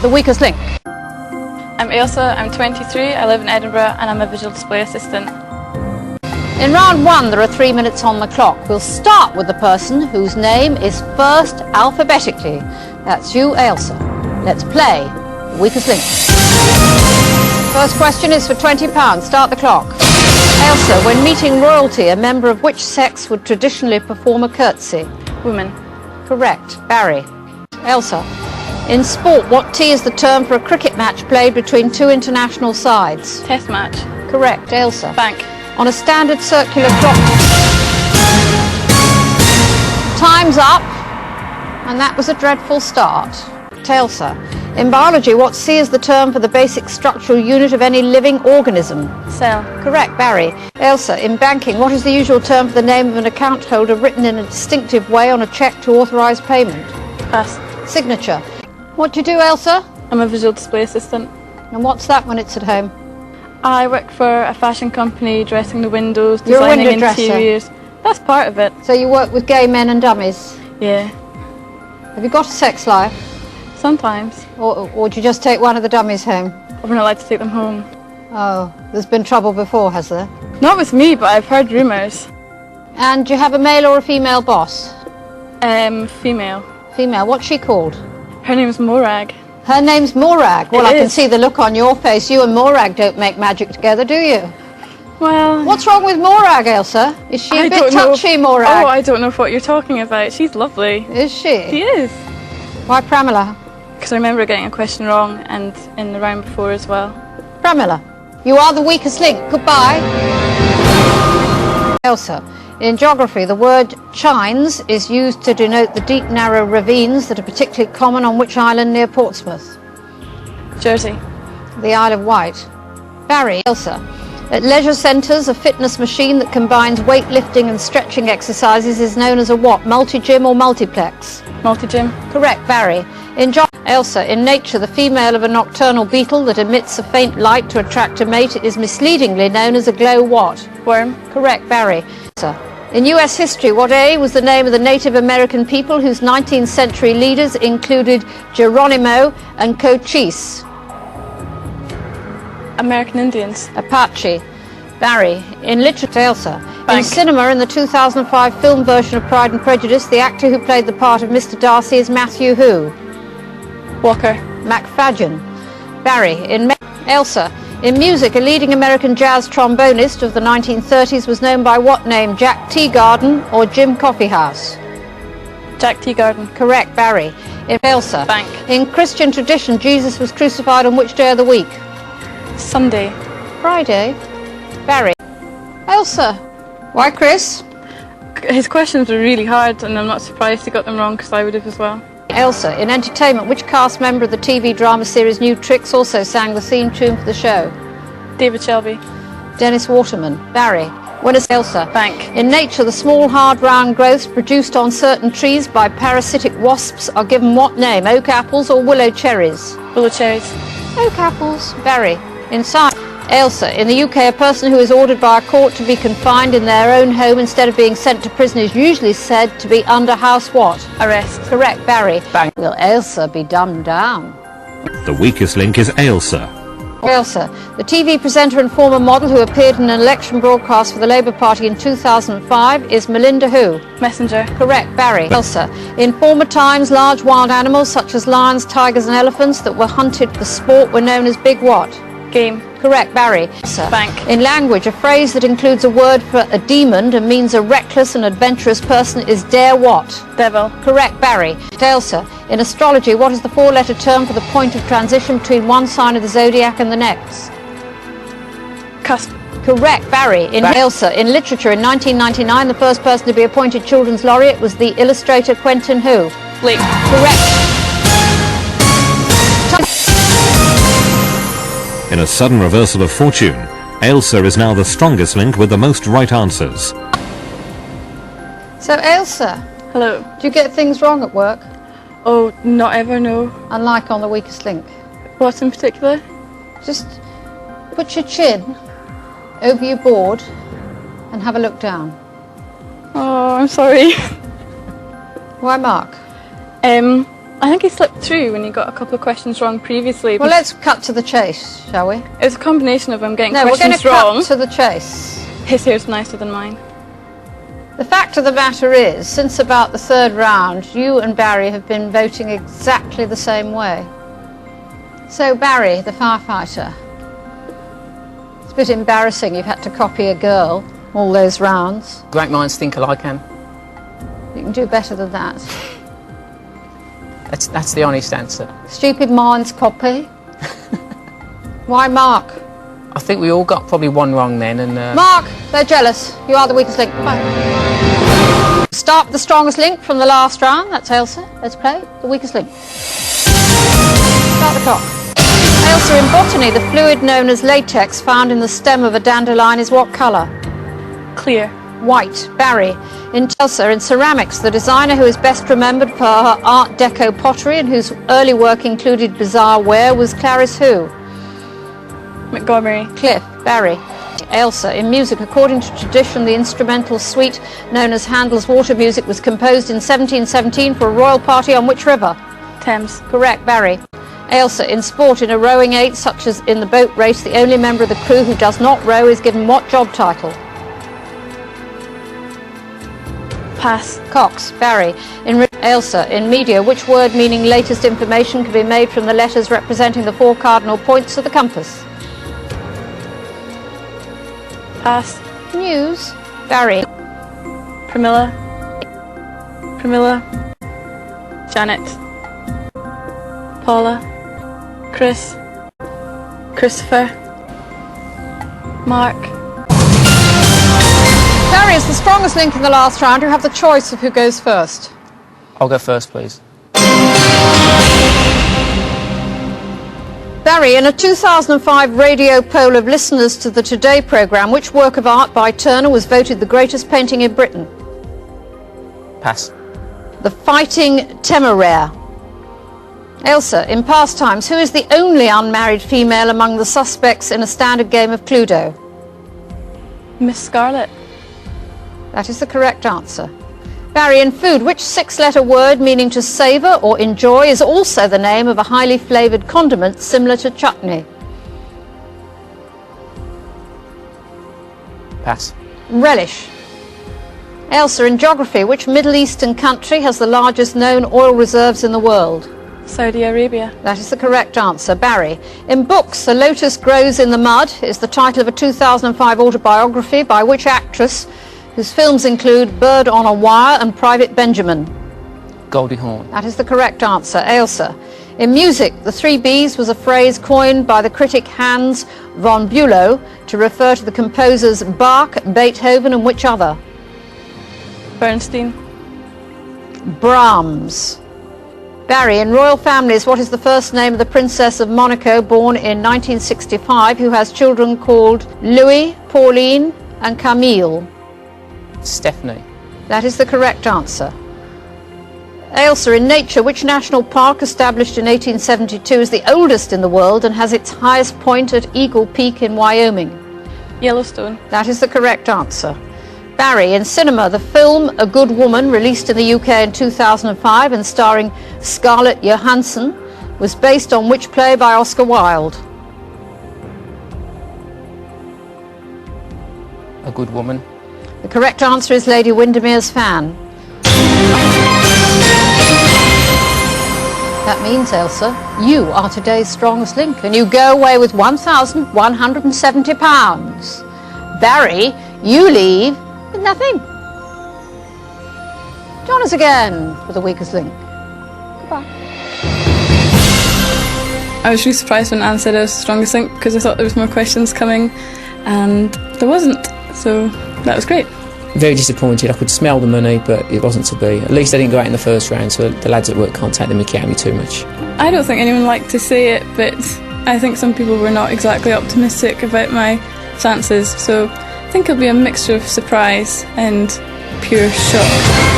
The weakest link. I'm Ailsa, I'm 23, I live in Edinburgh and I'm a visual display assistant. In round one, there are 3 minutes on the clock. We'll start with the person whose name is first alphabetically. That's you, Ailsa. Let's play The Weakest Link. First question is for £20. Start the clock. Ailsa, when meeting royalty, a member of which sex would traditionally perform a curtsy? Woman. Correct. Barry. Ailsa, in sport, what T is the term for a cricket match played between two international sides? Test match. Correct. Ailsa. Bank. On a standard circular clock. Time's up. And that was a dreadful start. Ailsa, in biology, what C is the term for the basic structural unit of any living organism? Cell. Correct. Barry. Ailsa, in banking, what is the usual term for the name of an account holder written in a distinctive way on a cheque to authorise payment? Pass. Signature. What do you do, Ailsa? I'm a visual display assistant. And what's that when it's at home? I work for a fashion company, dressing the windows, You're a designing window dresser. interiors. That's part of it. So you work with gay men and dummies. Yeah. Have you got a sex life? Sometimes. Or do you just take one of the dummies home? I'm not allowed to take them home. Oh, there's been trouble before, has there? Not with me, but I've heard rumours. And do you have a male or a female boss? Female. Female. What's she called? Her name's Morag. Her name's Morag. Well, It I can is. see the look on your face. You and Morag don't make magic together, do you? Well... What's wrong with Morag, Ailsa? Is she a I bit don't know touchy, Morag? Oh, I don't know what you're talking about. She's lovely. Is she? She is. Why Pramila? Because I remember getting a question wrong and in the round before as well. Pramila, you are the weakest link. Goodbye. Ailsa, in geography, the word chines is used to denote the deep, narrow ravines that are particularly common on which island near Portsmouth? Jersey. The Isle of Wight. Barry. Ailsa, at leisure centres, a fitness machine that combines weightlifting and stretching exercises is known as a what? Multi-gym or multiplex? Multi-gym. Correct. Barry. In Ailsa, in nature, the female of a nocturnal beetle that emits a faint light to attract a mate is misleadingly known as a glow what? Worm. Correct. Barry. In US history, what A was the name of the Native American people whose 19th century leaders included Geronimo and Cochise? American Indians. Apache. Barry. In literature, Ailsa. In Bank. cinema, in the 2005 film version of Pride and Prejudice, the actor who played the part of Mr. Darcy is Matthew who? Walker. McFadden. Barry. In Ailsa. In music, a leading American jazz trombonist of the 1930s was known by what name? Jack Teagarden or Jim Coffeehouse? Jack Teagarden. Correct. Barry. In Ailsa. Bank. In Christian tradition, Jesus was crucified on which day of the week? Sunday. Friday. Barry. Ailsa. Why, Chris? His questions were really hard and I'm not surprised he got them wrong because I would have as well. Ailsa, in entertainment, which cast member of the TV drama series New Tricks also sang the theme tune for the show? David Shelby. Dennis Waterman. Barry. When is Ailsa? Bank. In nature, the small, hard, round growths produced on certain trees by parasitic wasps are given what name? Oak apples or willow cherries? Willow cherries. Oak apples. Barry. In science, Ailsa, in the UK, a person who is ordered by a court to be confined in their own home instead of being sent to prison is usually said to be under house what? Arrest. Correct. Barry. Bank. Will Ailsa be dumbed down? The weakest link is Ailsa. Ailsa, the TV presenter and former model who appeared in an election broadcast for the Labour Party in 2005 is Melinda who? Messenger. Correct. Barry. Ailsa, in former times, large wild animals such as lions, tigers and elephants that were hunted for sport were known as big what? Game. Correct. Barry. Ailsa, Bank. in language, a phrase that includes a word for a demon and means a reckless and adventurous person is dare what? Devil. Correct. Barry. Ailsa, in astrology, what is the four-letter term for the point of transition between one sign of the zodiac and the next? Cusp. Correct. Barry. In Ailsa, in literature, in 1999, the first person to be appointed children's laureate was the illustrator Quentin who? Blake. Correct. In a sudden reversal of fortune, Ailsa is now the strongest link with the most right answers. So, Ailsa, Hello. do you get things wrong at work? Oh, not ever, no. Unlike on the weakest link. What in particular? Just put your chin over your board and have a look down. Oh, I'm sorry. Why, Mark? I think he slipped through when he got a couple of questions wrong previously. Well, let's cut to the chase, shall we? It was a combination of him getting No, we're going questions to wrong. cut to the chase. His hair's nicer than mine. The fact of the matter is, since about the third round, you and Barry have been voting exactly the same way. So, Barry, the firefighter, it's a bit embarrassing you've had to copy a girl all those rounds. Great minds think alike, Anne. You can do better than that. That's the honest answer. Stupid minds copy. Why Mark? I think we all got probably one wrong then, and... Mark, they're jealous. You are the weakest link. Bye. Start the strongest link from the last round. That's Ailsa. Let's play the weakest link. Start the clock. Ailsa, in botany, the fluid known as latex found in the stem of a dandelion is what colour? Clear. White. Barry. In Ailsa, in ceramics, the designer who is best remembered for her Art Deco pottery and whose early work included bizarre ware was Clarice who? Montgomery. Cliff. Barry. Ailsa, in music, according to tradition, the instrumental suite known as Handel's Water Music was composed in 1717 for a royal party on which river? Thames. Correct. Barry. Ailsa, in sport, in a rowing aid such as in the boat race, the only member of the crew who does not row is given what job title? Pass. Cox. Barry. In Ailsa, in media, which word meaning latest information can be made from the letters representing the 4 cardinal points of the compass? Pass. News. Barry. Pramila. Pramila. Janet. Paula. Chris. Christopher. Mark. Barry is the strongest link in the last round. You have the choice of who goes first. I'll go first, please. Barry, in a 2005 radio poll of listeners to the Today programme, which work of art by Turner was voted the greatest painting in Britain? Pass. The Fighting Temeraire. Ailsa, in Pastimes, who is the only unmarried female among the suspects in a standard game of Cluedo? Miss Scarlet. That is the correct answer. Barry, in food, which 6-letter word meaning to savour or enjoy is also the name of a highly flavoured condiment similar to chutney? Pass. Relish. Ailsa, in geography, which Middle Eastern country has the largest known oil reserves in the world? Saudi Arabia. That is the correct answer. Barry, in books, The Lotus Grows in the Mud is the title of a 2005 autobiography by which actress, whose films include Bird on a Wire and Private Benjamin? Goldie Hawn. That is the correct answer. Ailsa, in music, the 3 Bs was a phrase coined by the critic Hans von Bülow to refer to the composers Bach, Beethoven and which other? Bernstein. Brahms. Barry, in royal families, what is the first name of the Princess of Monaco, born in 1965, who has children called Louis, Pauline and Camille? Stephanie. That is the correct answer. Ailsa, in nature, which national park, established in 1872, is the oldest in the world and has its highest point at Eagle Peak in Wyoming? Yellowstone. That is the correct answer. Barry, in cinema, the film A Good Woman, released in the UK in 2005 and starring Scarlett Johansson, was based on which play by Oscar Wilde? A Good Woman. The correct answer is Lady Windermere's Fan. That means, Ailsa, you are today's strongest link and you go away with £1,170. Barry, you leave with nothing. Join us again for the weakest link. Goodbye. I was really surprised when Anne said I was the strongest link because I thought there was more questions coming and there wasn't, so that was great. Very disappointed. I could smell the money, but it wasn't to be. At least I didn't go out in the first round, so the lads at work can't take the mickey out of me too much. I don't think anyone liked to say it, but I think some people were not exactly optimistic about my chances, so I think it'll be a mixture of surprise and pure shock.